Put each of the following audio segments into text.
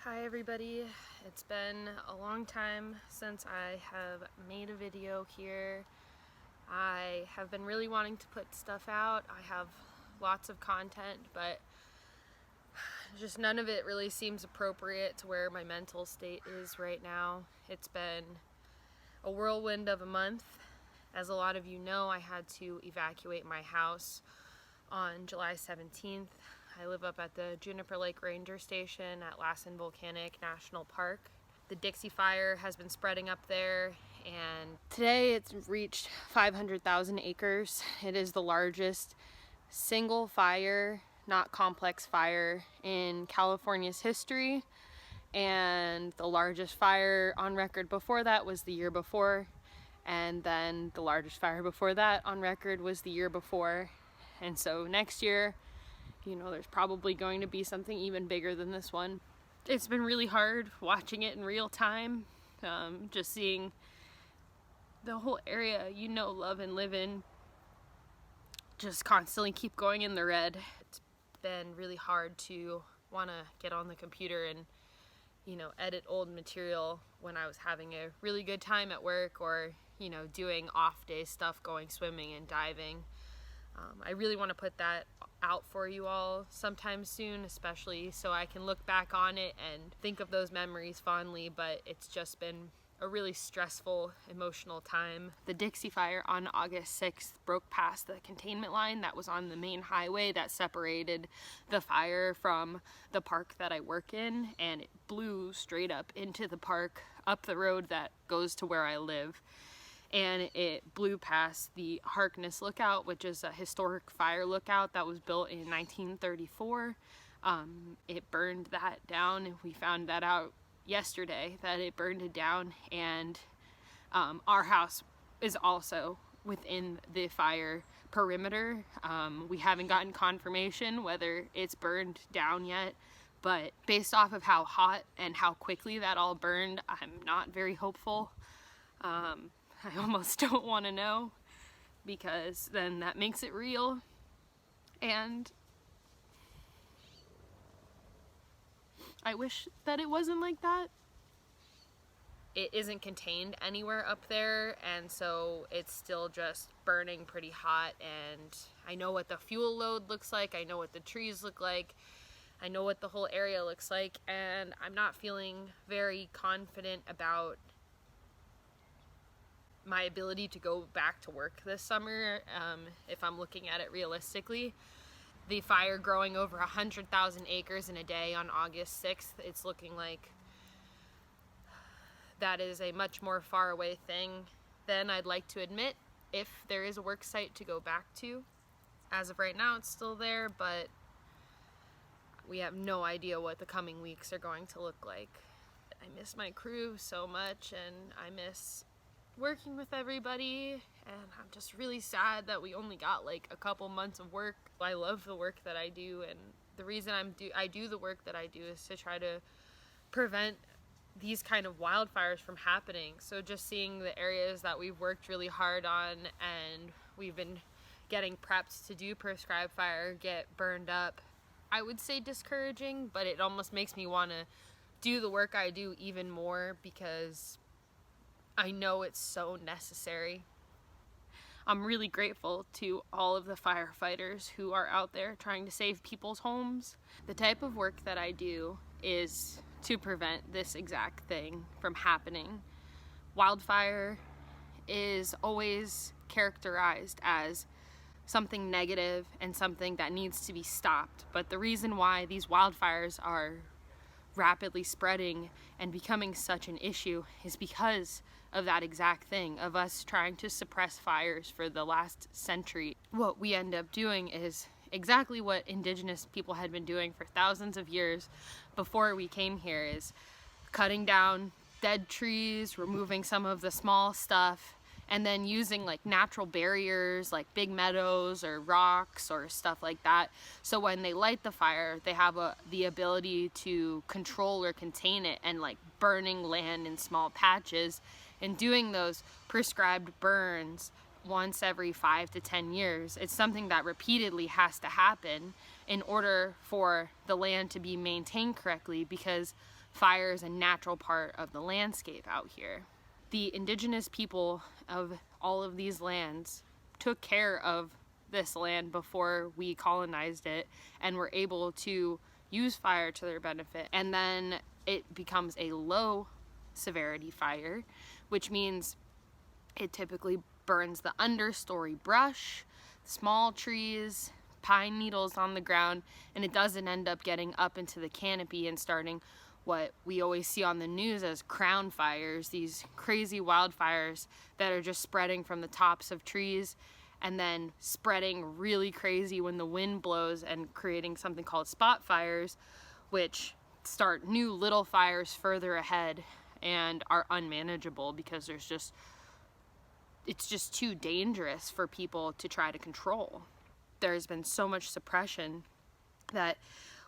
Hi everybody, it's been a long time since I have made a video here. I have been really wanting to put stuff out. I have lots of content, but just none of it really seems appropriate to where my mental state is right now. It's been a whirlwind of a month. As a lot of you know, I had to evacuate my house on July 17th. I live up at the Juniper Lake Ranger Station at Lassen Volcanic National Park. The Dixie Fire has been spreading up there, and today it's reached 500,000 acres. It is the largest single fire, not complex fire, in California's history, and the largest fire on record before that was the year before, and then the largest fire before that on record was the year before. And so next year, there's probably going to be something even bigger than this one. It's been really hard watching it in real time, just seeing the whole area love and live in just constantly keep going in the red. It's been really hard to want to get on the computer and edit old material when I was having a really good time at work, or doing off day stuff, going swimming and diving. I really want to put that out for you all sometime soon, especially so I can look back on it and think of those memories fondly, but it's just been a really stressful, emotional time. The Dixie Fire on August 6th broke past the containment line that was on the main highway that separated the fire from the park that I work in, and it blew straight up into the park, up the road that goes to where I live. And it blew past the Harkness Lookout, which is a historic fire lookout that was built in 1934. It burned that down, and we found that out yesterday, that it burned it down, and our house is also within the fire perimeter. We haven't gotten confirmation whether it's burned down yet, but based off of how hot and how quickly that all burned, I'm not very hopeful. I almost don't want to know, because then that makes it real, and I wish that it wasn't like that. It isn't contained anywhere up there, and so it's still just burning pretty hot, and I know what the fuel load looks like, I know what the trees look like, I know what the whole area looks like, and I'm not feeling very confident about my ability to go back to work this summer, if I'm looking at it realistically. The fire growing over 100,000 acres in a day on August 6th, it's looking like that is a much more far away thing than I'd like to admit, if there is a work site to go back to. As of right now, it's still there, but we have no idea what the coming weeks are going to look like. I miss my crew so much, and I miss working with everybody, and I'm just really sad that we only got like a couple months of work. I love the work that I do, and the reason I do the work that I do is to try to prevent these kind of wildfires from happening. So just seeing the areas that we've worked really hard on and we've been getting prepped to do prescribed fire get burned up, I would say discouraging, but it almost makes me want to do the work I do even more, because I know it's so necessary. I'm really grateful to all of the firefighters who are out there trying to save people's homes. The type of work that I do is to prevent this exact thing from happening. Wildfire is always characterized as something negative and something that needs to be stopped. But the reason why these wildfires are rapidly spreading and becoming such an issue is because of that exact thing, of us trying to suppress fires for the last century. What we end up doing is exactly what indigenous people had been doing for thousands of years before we came here, is cutting down dead trees, removing some of the small stuff, and then using like natural barriers like big meadows or rocks or stuff like that, so when they light the fire they have the ability to control or contain it, and like burning land in small patches and doing those prescribed burns once every 5 to 10 years. It's something that repeatedly has to happen in order for the land to be maintained correctly, because fire is a natural part of the landscape out here. The indigenous people of all of these lands took care of this land before we colonized it and were able to use fire to their benefit. And then it becomes a low severity fire, which means it typically burns the understory brush, small trees, pine needles on the ground, and it doesn't end up getting up into the canopy and starting what we always see on the news as crown fires, these crazy wildfires that are just spreading from the tops of trees and then spreading really crazy when the wind blows and creating something called spot fires, which start new little fires further ahead and are unmanageable because it's just too dangerous for people to try to control. There's been so much suppression that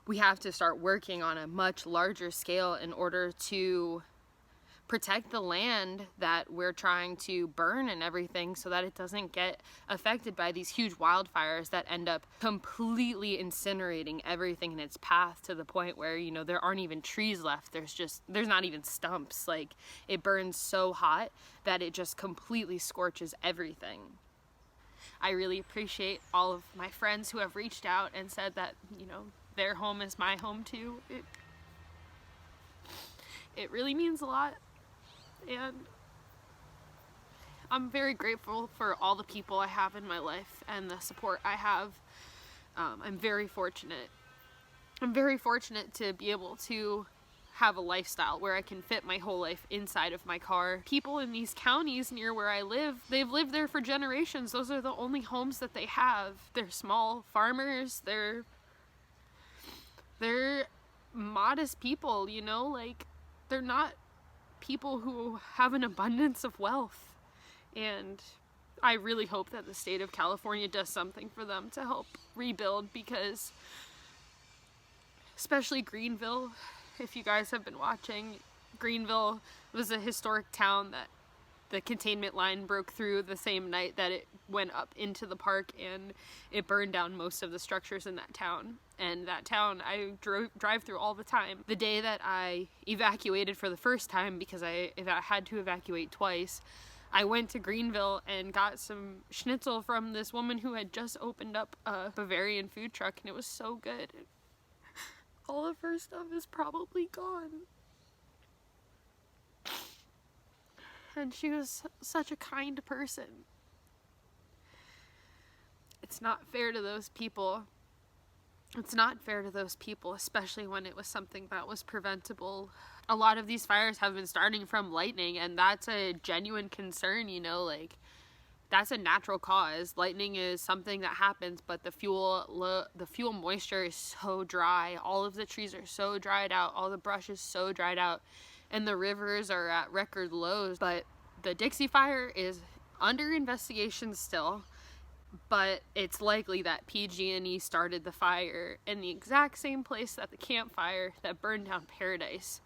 we have to start working on a much larger scale in order to protect the land that we're trying to burn and everything, so that it doesn't get affected by these huge wildfires that end up completely incinerating everything in its path to the point where, you know, there aren't even trees left. There's not even stumps. Like, it burns so hot that it just completely scorches everything. I really appreciate all of my friends who have reached out and said that, you know, their home is my home too. It really means a lot, and I'm very grateful for all the people I have in my life and the support I have. I'm very fortunate. I'm very fortunate to be able to have a lifestyle where I can fit my whole life inside of my car. People in these counties near where I live, they've lived there for generations. Those are the only homes that they have. They're small farmers. They're modest people, you know, like, they're not people who have an abundance of wealth. And I really hope that the state of California does something for them to help rebuild, because especially Greenville, if you guys have been watching, Greenville was a historic town that the containment line broke through the same night that it went up into the park, and it burned down most of the structures in that town. And that town I drive through all the time. The day that I evacuated for the first time, because I had to evacuate twice, I went to Greenville and got some schnitzel from this woman who had just opened up a Bavarian food truck, and it was so good. All of her stuff is probably gone. And she was such a kind person. It's not fair to those people. It's not fair to those people, especially when it was something that was preventable. A lot of these fires have been starting from lightning, and that's a genuine concern, you know, like, that's a natural cause. Lightning is something that happens, but the fuel moisture is so dry. All of the trees are so dried out. All the brush is so dried out. And the rivers are at record lows. But the Dixie Fire is under investigation still. But it's likely that PG&E started the fire in the exact same place that the campfire that burned down Paradise.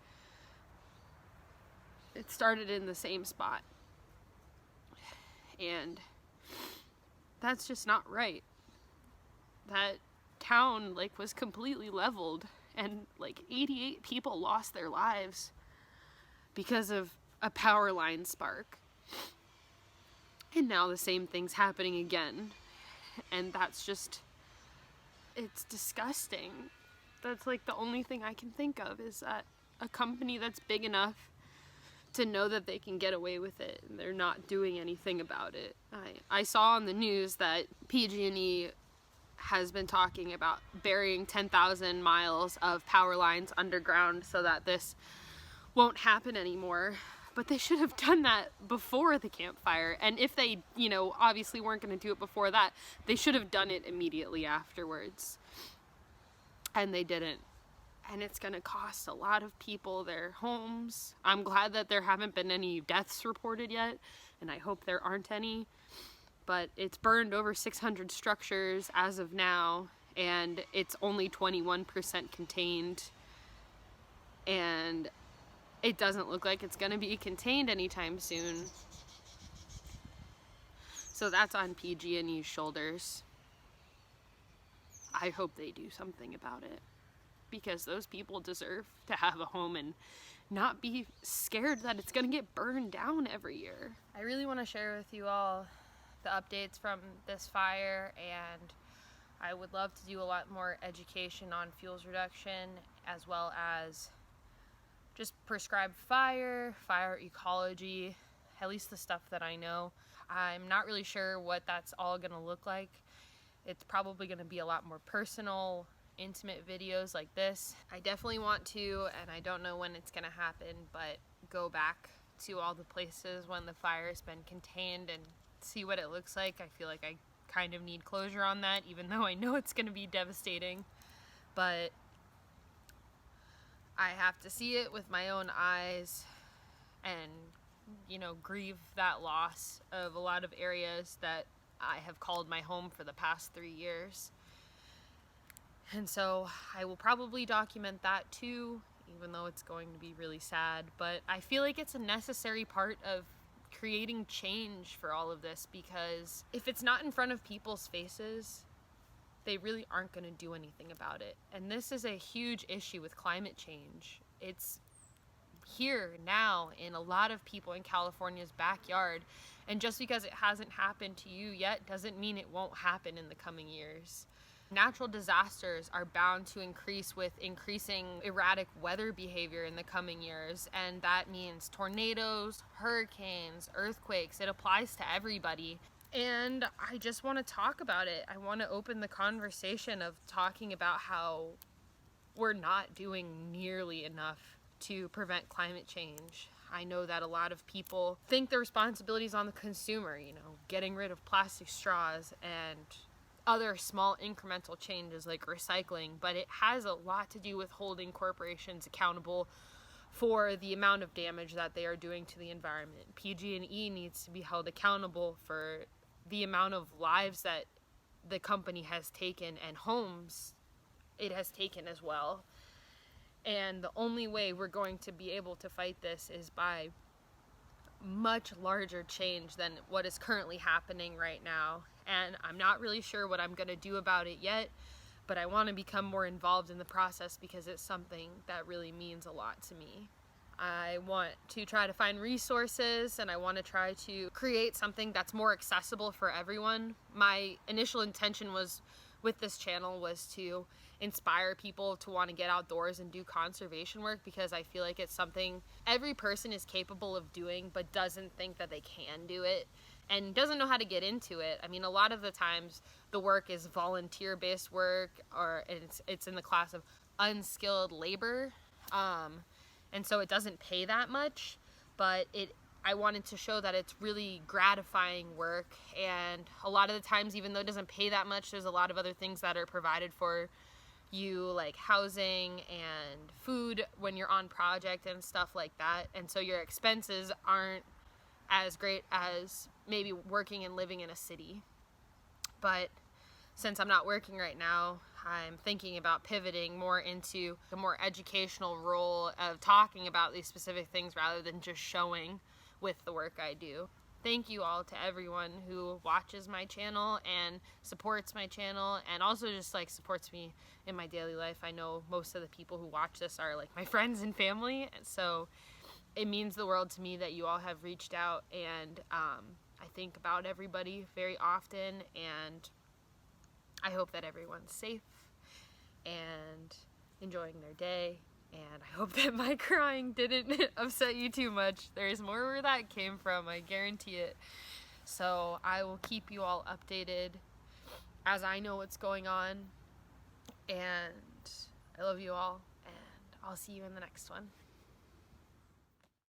It started in the same spot. And that's just not right. That town, like, was completely leveled, and like 88 people lost their lives because of a power line spark. And now the same thing's happening again. And that's just, it's disgusting. That's like the only thing I can think of, is that a company that's big enough to know that they can get away with it and they're not doing anything about it. I saw on the news that PG&E has been talking about burying 10,000 miles of power lines underground so that this won't happen anymore. But they should have done that before the campfire. And if they, you know, obviously weren't going to do it before that, they should have done it immediately afterwards. And they didn't. And it's going to cost a lot of people their homes. I'm glad that there haven't been any deaths reported yet, and I hope there aren't any. But it's burned over 600 structures as of now, and it's only 21% contained. And it doesn't look like it's going to be contained anytime soon. So that's on PG&E's shoulders. I hope they do something about it. because those people deserve to have a home and not be scared that it's gonna get burned down every year. I really want to share with you all the updates from this fire, and I would love to do a lot more education on fuels reduction, as well as just prescribed fire ecology, at least the stuff that I know. I'm not really sure what that's all gonna look like. It's probably gonna be a lot more personal, intimate videos like this. I definitely want to, and I don't know when it's gonna happen, but go back to all the places when the fire has been contained and see what it looks like. I feel like I kind of need closure on that, even though I know it's gonna be devastating. But I have to see it with my own eyes and, you know, grieve that loss of a lot of areas that I have called my home for the past 3 years. And so I will probably document that too, even though it's going to be really sad. But I feel like it's a necessary part of creating change for all of this, because if it's not in front of people's faces, they really aren't going to do anything about it. And this is a huge issue with climate change. It's here now in a lot of people in California's backyard, and just because it hasn't happened to you yet doesn't mean it won't happen in the coming years. Natural disasters are bound to increase with increasing erratic weather behavior in the coming years, and that means tornadoes, hurricanes, earthquakes. It applies to everybody. And I just want to talk about it. I want to open the conversation of talking about how we're not doing nearly enough to prevent climate change. I know that a lot of people think the responsibility is on the consumer, you know, getting rid of plastic straws and other small incremental changes like recycling, but it has a lot to do with holding corporations accountable for the amount of damage that they are doing to the environment. PG&E needs to be held accountable for the amount of lives that the company has taken and homes it has taken as well. And the only way we're going to be able to fight this is by much larger change than what is currently happening right now. And I'm not really sure what I'm going to do about it yet, but I want to become more involved in the process because it's something that really means a lot to me. I want to try to find resources, and I want to try to create something that's more accessible for everyone. My initial intention with this channel was to inspire people to want to get outdoors and do conservation work, because I feel like it's something every person is capable of doing but doesn't think that they can do it and doesn't know how to get into it. I mean, a lot of the times the work is volunteer-based work, or it's in the class of unskilled labor, and so it doesn't pay that much, but I wanted to show that it's really gratifying work, and a lot of the times, even though it doesn't pay that much, there's a lot of other things that are provided for you, like housing and food when you're on project and stuff like that, and so your expenses aren't as great as maybe working and living in a city. But since I'm not working right now, I'm thinking about pivoting more into a more educational role of talking about these specific things rather than just showing with the work I do. Thank you all to everyone who watches my channel and supports my channel, and also just like supports me in my daily life. I know most of the people who watch this are like my friends and family, so it means the world to me that you all have reached out, and I think about everybody very often, and I hope that everyone's safe and enjoying their day, and I hope that my crying didn't upset you too much. There's more where that came from, I guarantee it. So I will keep you all updated as I know what's going on, and I love you all, and I'll see you in the next one.